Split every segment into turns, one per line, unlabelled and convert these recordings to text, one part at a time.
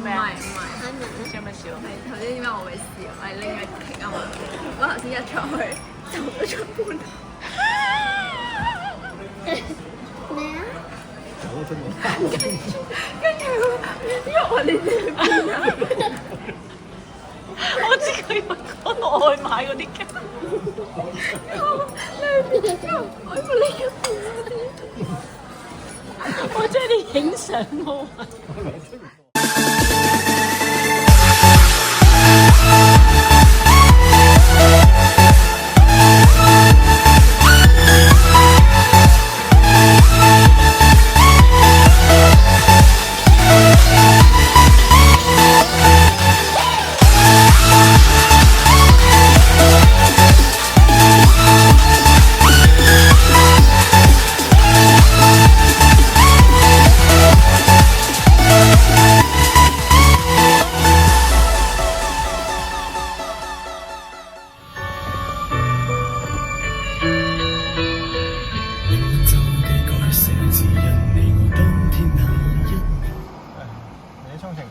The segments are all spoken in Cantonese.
咩啊？
唔係，
笑咩笑？
係頭先點解我會笑？係拎嘅棘啊嘛！我頭先一出去就咗出門。咩啊？
走咗出門。
跟住因為我哋呢邊啊，
我知佢以為講我去買嗰啲雞。
我以為你一邊
我將啲影相我話。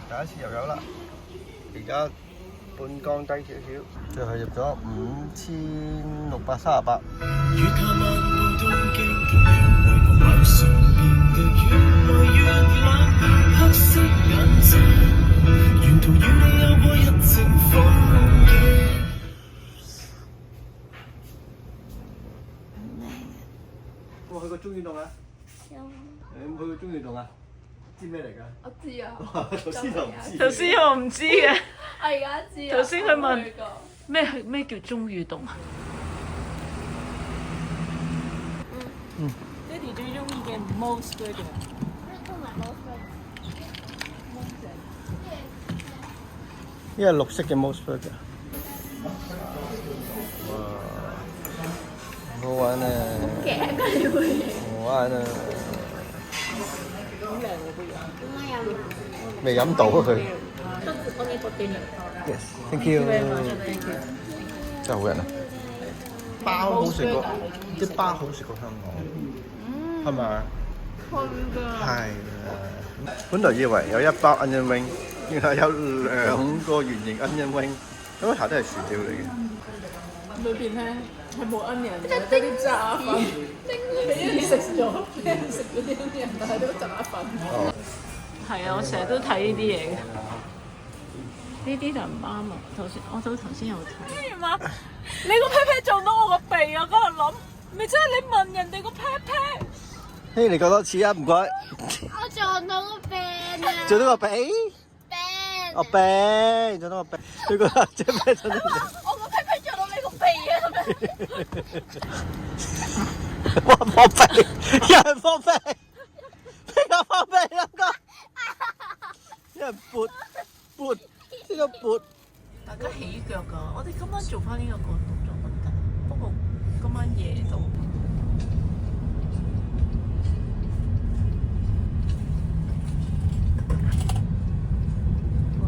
第一次又有啦，而家半降低少少，最後入咗5638。有冇去過中遠洞啊？有。你有冇去過中遠洞啊？知咩嚟㗎？
我知啊。
頭先就唔知。
頭先我唔知嘅。
我而家知啊。
頭先佢問咩叫中裕洞啊？爹哋最中意嘅 Mos Burger。
呢個綠色嘅 Mos Burger。哇！好玩啊！
嘅佢哋會。
好玩啊！
好靚喎杯嘢。
未飲到啊佢。
我哋個店人。
Yes，thank you。真係好人啊！包好食過，啲包好食過香港，係咪啊？係啊！本來以為有一包 onion ring，原來有2個圓形 onion ring，咁下都係薯條嚟嘅。
裏邊咧係冇 onion 嘅，得啲炸粉。俾人食咗，俾人食嗰啲 onion，但係都炸粉。係啊，我成日都睇呢啲嘢嘅。呢啲就唔啱啊！我頭先有睇。媽，你個 pat pat 撞到我個鼻啊！嗰日諗，咪即係你問人哋個 pat pat。
嘿，你講多次啊，唔該。
我撞到個病啊！
做到個鼻？
病。
哦，鼻，做到個鼻。佢覺得即係咩做到？
我個 pat pat 撞到你個鼻啊！
我放屁，有人放屁，邊個放屁兩個？有人撥。呢個撥，
大家起腳㗎，我哋今晚做翻呢個動作得唔得？不過今晚夜到。哇！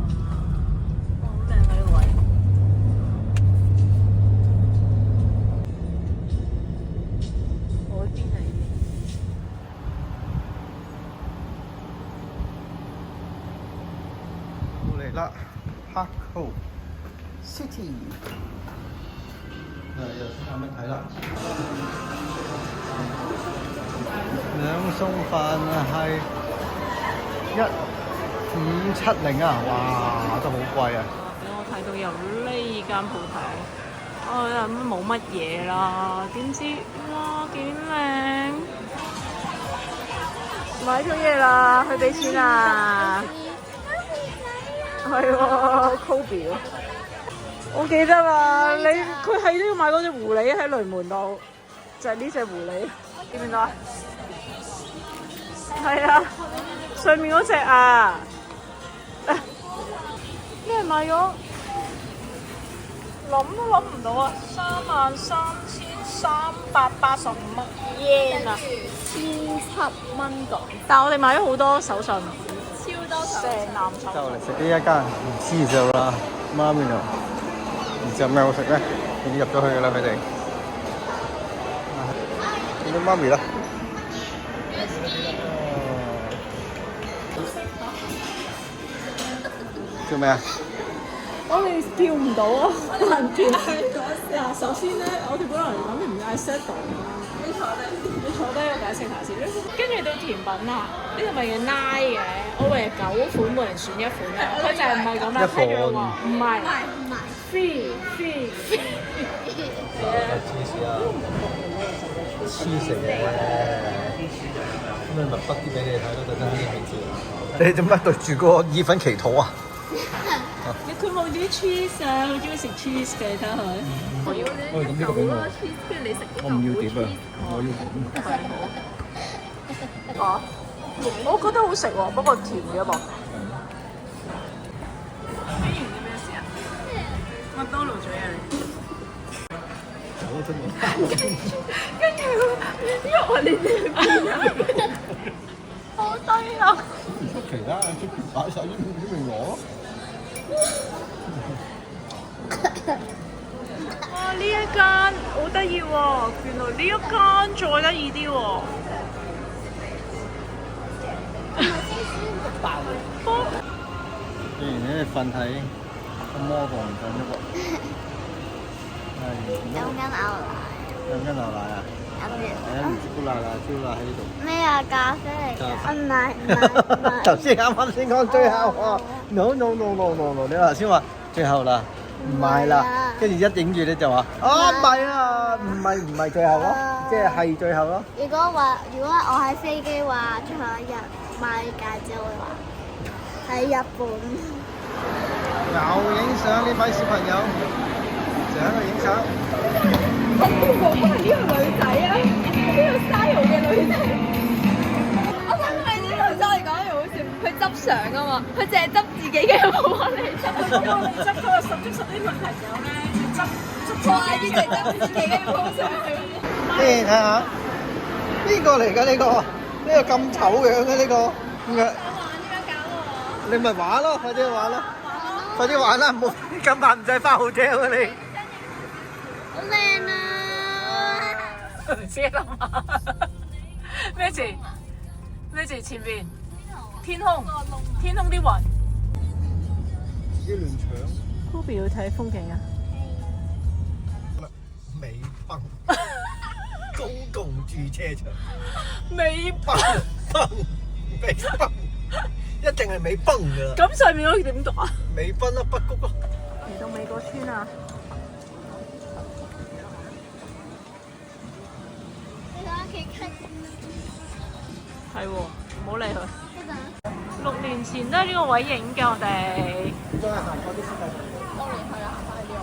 好靚啊呢個位。海邊嚟。
嚟啦 Park Hole City， 又先有咩睇啦？兩餸飯係1570啊！哇，都好貴啊！
俾我睇到有呢間鋪頭，我諗冇乜嘢啦，點知哇幾靚！買咗嘢啦，去俾錢啊！係喎 ，Kobe 喎，我記得啦，佢係都要買嗰隻狐狸喺雷門度，就係呢隻狐狸，見唔見到啊？係啊，上面嗰隻啊，咩買咗？諗都諗唔到啊！33,385yen 啊，1,700蚊港。但係我哋買咗好多手信。超多手信，成籃手信。
就嚟食呢一間唔知就啦，媽咪啊！唔知有咩好食咧？已經入咗去㗎啦，佢哋。見到媽咪啦。做咩啊？
我哋跳唔到啊，好難跳。嗱，首先咧，我哋本來諗住唔嗌 set 度啦。你坐低，我解釋下先。跟住到甜品啊，呢個咪叫 nine 嘅，我以為9款每人選一款嘅，佢就唔係咁啦，跟住話唔係 free。
黐食嘅，咁咪密筆啲俾你睇咯，特登啲名字。你做乜對住個意粉祈禱啊？
佢冇啲 cheese 啊，好中意食 cheese 嘅，你睇下佢。
我要呢啲狗咯 cheese， 跟住你食呢個冇 cheese。
我覺得好食喎，不過甜嘅噃。咩事啊？麥當勞做嘢嚟。跟住因為我哋邊啊，好低啊！
唔出奇啦，擺晒啲名攞咯。
哇！呢一間好得意喎，原來呢一間再得意啲喎。
既然你瞓喺個魔度唔瞓咗喎，
飲緊牛奶。
飲緊牛奶啊？
飲完。
唔知咕啦啦招啦喺呢度。
咩啊？咖啡嚟㗎？唔係。
頭先啱先講最後喎，no，你頭先話最後啦，唔係啦，跟住一影住你就話唔係啊，唔係最後咯，即係最後咯。
如果我喺飛機話最後一日買戒指，會話喺日本。
又影相呢位小朋友，就喺度影相。
我估係呢個女仔啊，呢個 style 嘅女仔。我想係呢個仔嚟講又好笑，佢執相啊嘛，佢淨係執自己嘅，冇話你執。
幫你執嗰個10足10啲問題有咧，執
哇！呢隻執自己嘅 pose 上去。
你睇下，呢個嚟㗎呢個，呢個咁醜樣嘅呢個，
玩點樣搞我？
你咪玩咯，快啲玩咯，快啲玩啦，唔好咁快唔使翻hotel啊你。
好靚啊！
唔知啦嘛？咩字？咩字？前邊天空，天空啲雲。
自己亂搶。
Kobe 要睇風景啊！
美崩，公共駐車場。
美
崩，美崩，一定係美崩㗎啦。
咁上面嗰個點讀啊？
美崩啊，北谷咯。
嚟到美國村啊！係喎，唔好理佢。6年前都係呢個位影嘅我哋。
再行過啲先得。
當然係啦，行翻去呢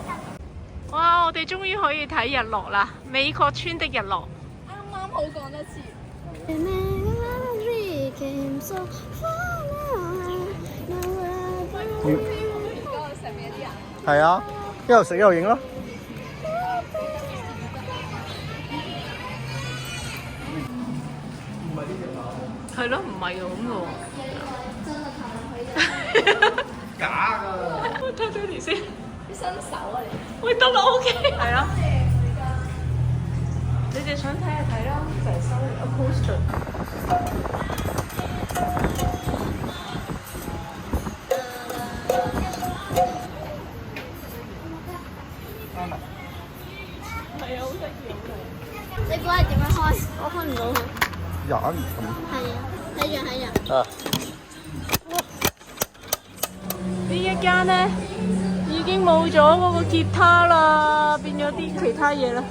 個。
哇！我哋終於可以睇日落啦！美國村的日落。
啱啱好講得切。上面啲人。
係啊，一路食一路影咯。
係咯，唔係咁嘅喎。
假㗎。
睇睇條先。
啲新手啊你。
喂，得啦 ，OK。係啊。你哋想睇就睇啦，就係收一 poster。係啊，好得意啊！
你估係點樣開？我開唔到佢。
人
係啊，睇住。
啊！
呢一間咧已經冇咗嗰個吉他啦，變咗啲其他嘢啦。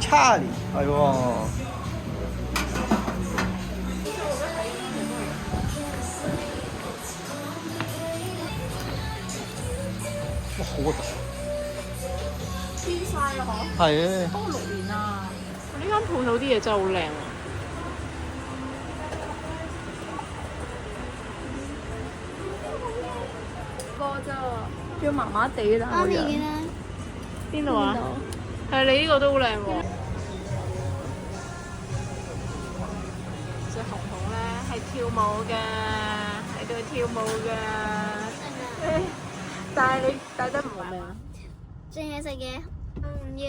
Charlie 係喎。哇！好核突。
黐晒啊！嗬。
係啊。
不過6年啊，呢間鋪頭啲嘢真係好靚啊！
個咋，仲要麻麻地啦。啱已經啦。
邊度啊？係你呢個都好靚喎。隻紅紅咧係跳舞嘅，喺度跳舞嘅。但係你帶得唔好命啊？
淨係食嘢，唔要。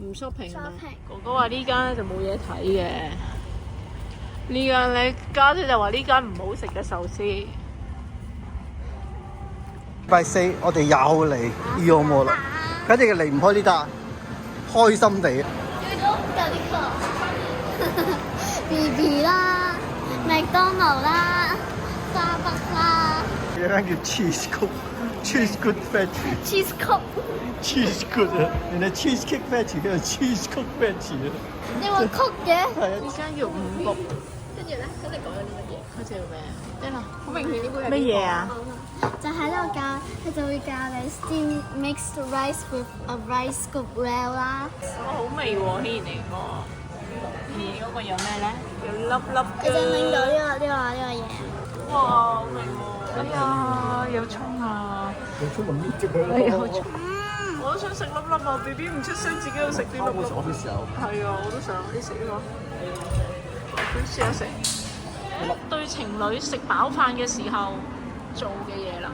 唔 shopping 咩？
shopping
哥哥話呢間咧就冇嘢睇嘅。呢間咧家姐就話呢間唔好食嘅壽司。禮
拜四我哋又嚟要冇啦，佢哋離唔開呢單，開心地。
BB 啦，麥當勞啦，沙北啦。
有間叫 Cheese Good，Cheese Good Factory。Cheese
Cheese
Good 啊，人哋 Cheese Cake Factory 叫做 Cheese Good Factory 啊。
你話曲嘅？
係啊。
呢間叫五福。
跟住咧，佢哋講緊啲乜嘢？
佢叫咩？得啦。
好明顯呢杯係
乜嘢啊？
就喺度教，佢就會教你 steam mixed rice with a rice scoop well 啦。
好味喎，希然嚟個。而嗰個有咩咧？有粒粒
你就拎到呢個嘢。
哇，好味喎！哎呀，有葱啊！
有葱咪搣咗佢咯。
有葱。我都想食粒粒啊 ！B B 唔出聲，自己要食啲粒粒。
我啲時候。係
啊，我都想啲食呢個。佢試下食。對情侶食飽飯嘅時候做嘅嘢啦。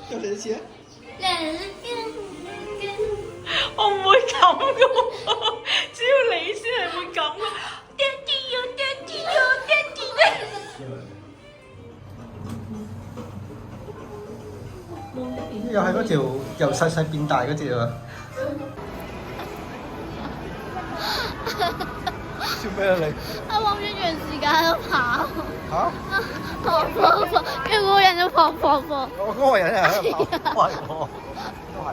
又嚟一次啊！
我唔會咁嘅喎，只要你先係會咁嘅。爹哋呀，爹哋呀，爹哋呀！
又係嗰條由細細變大嗰條啊！笑咩啊你？
我諗一段時間喺度跑。
嚇？
跑，跟住嗰個人就跑。
我嗰個人係喺度跑，係我，都係。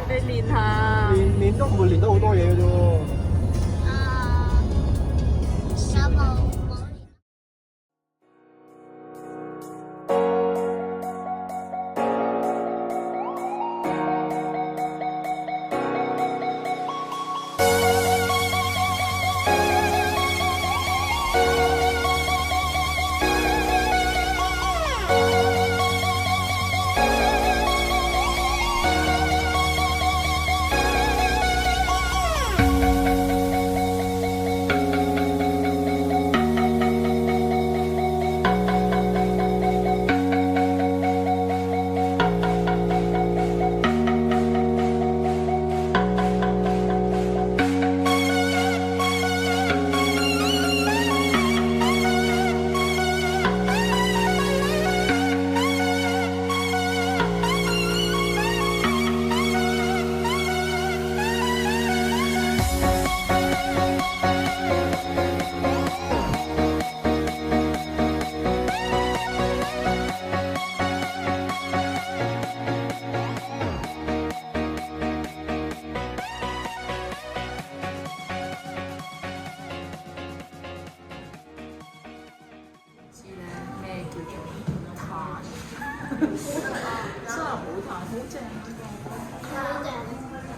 你練下。
練都唔會練到好多嘢嘅啫喎。
有冇？
真係好彈，好正。